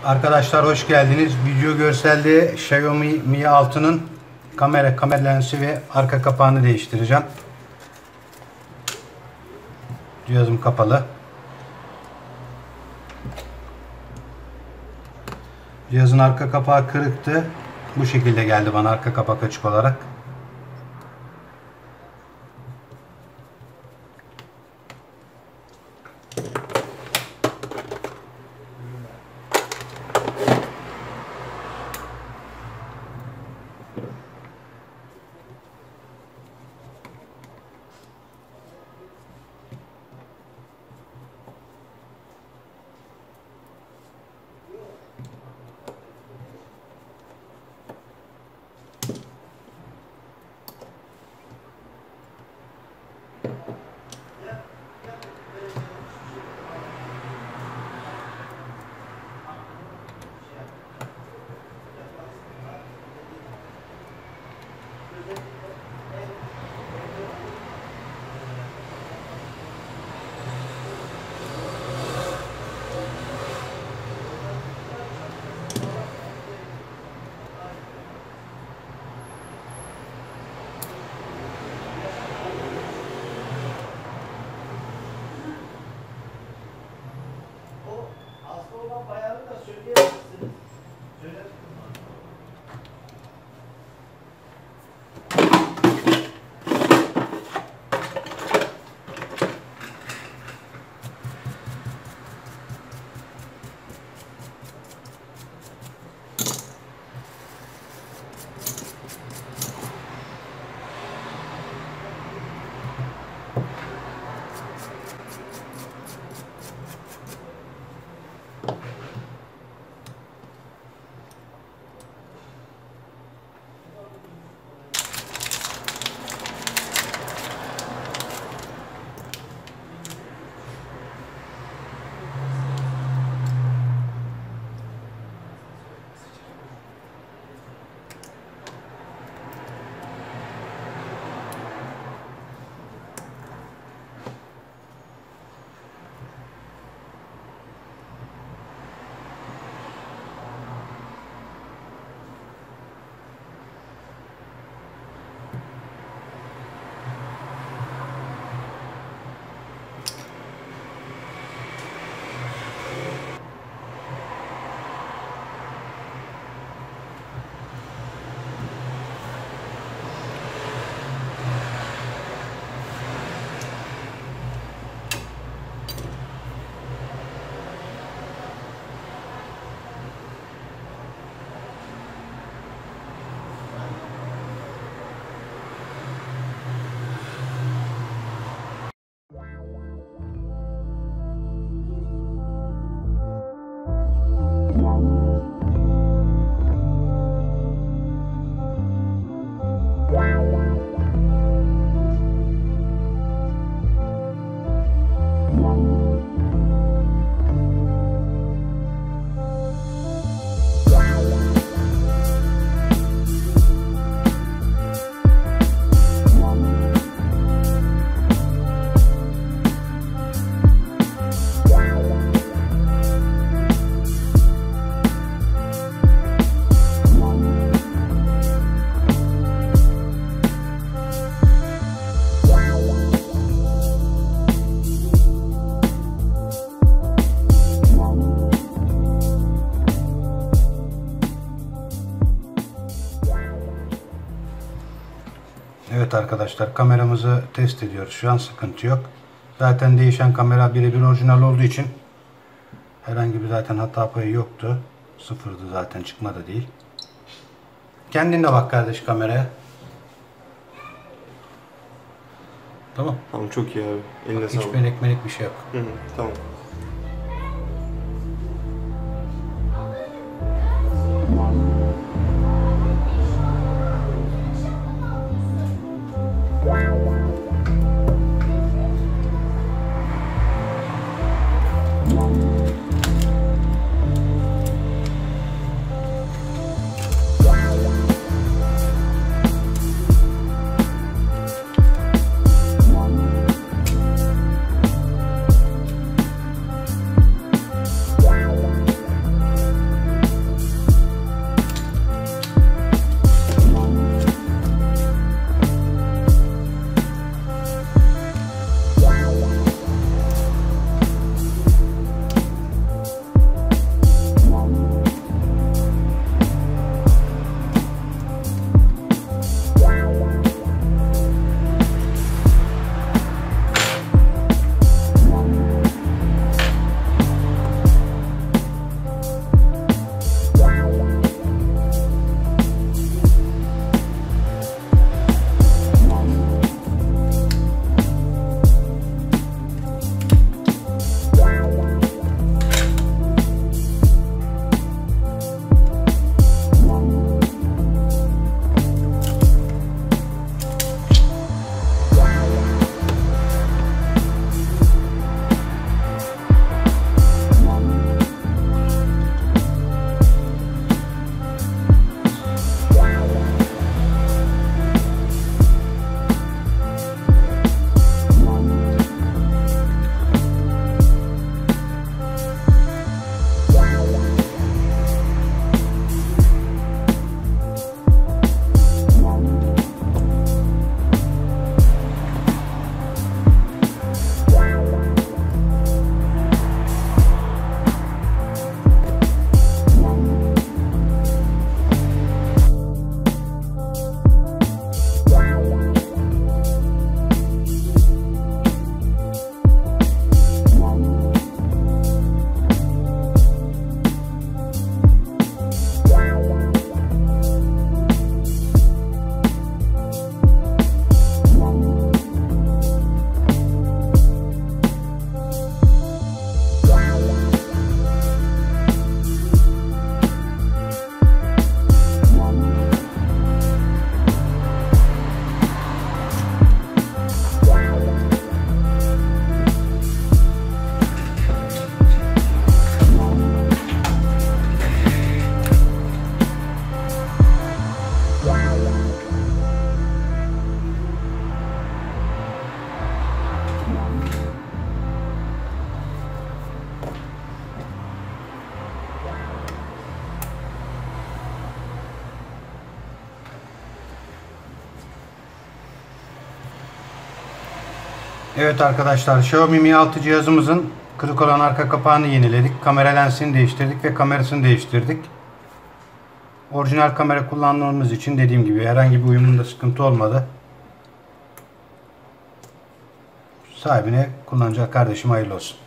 Arkadaşlar hoş geldiniz. Video görselde Xiaomi Mi 6'nın kamera lensi ve arka kapağını değiştireceğim. Cihazım kapalı. Cihazın arka kapağı kırıktı. Bu şekilde geldi bana arka kapak açık olarak. Evet arkadaşlar, kameramızı test ediyoruz. Şu an sıkıntı yok. Zaten değişen kamera birebir orijinal olduğu için herhangi bir zaten hata payı yoktu. Sıfırdı zaten, çıkma da değil. Kendin de bak kardeş kameraya. Tamam. Tamam, çok iyi abi. Eline bak, sağlık. hiç melek bir şey yok. Tamam. Evet arkadaşlar, Xiaomi Mi 6 cihazımızın kırık olan arka kapağını yeniledik. Kamera lensini değiştirdik ve kamerasını değiştirdik. Orijinal kamera kullandığımız için dediğim gibi herhangi bir uyumunda sıkıntı olmadı. Sahibine, kullanacak kardeşim hayırlı olsun.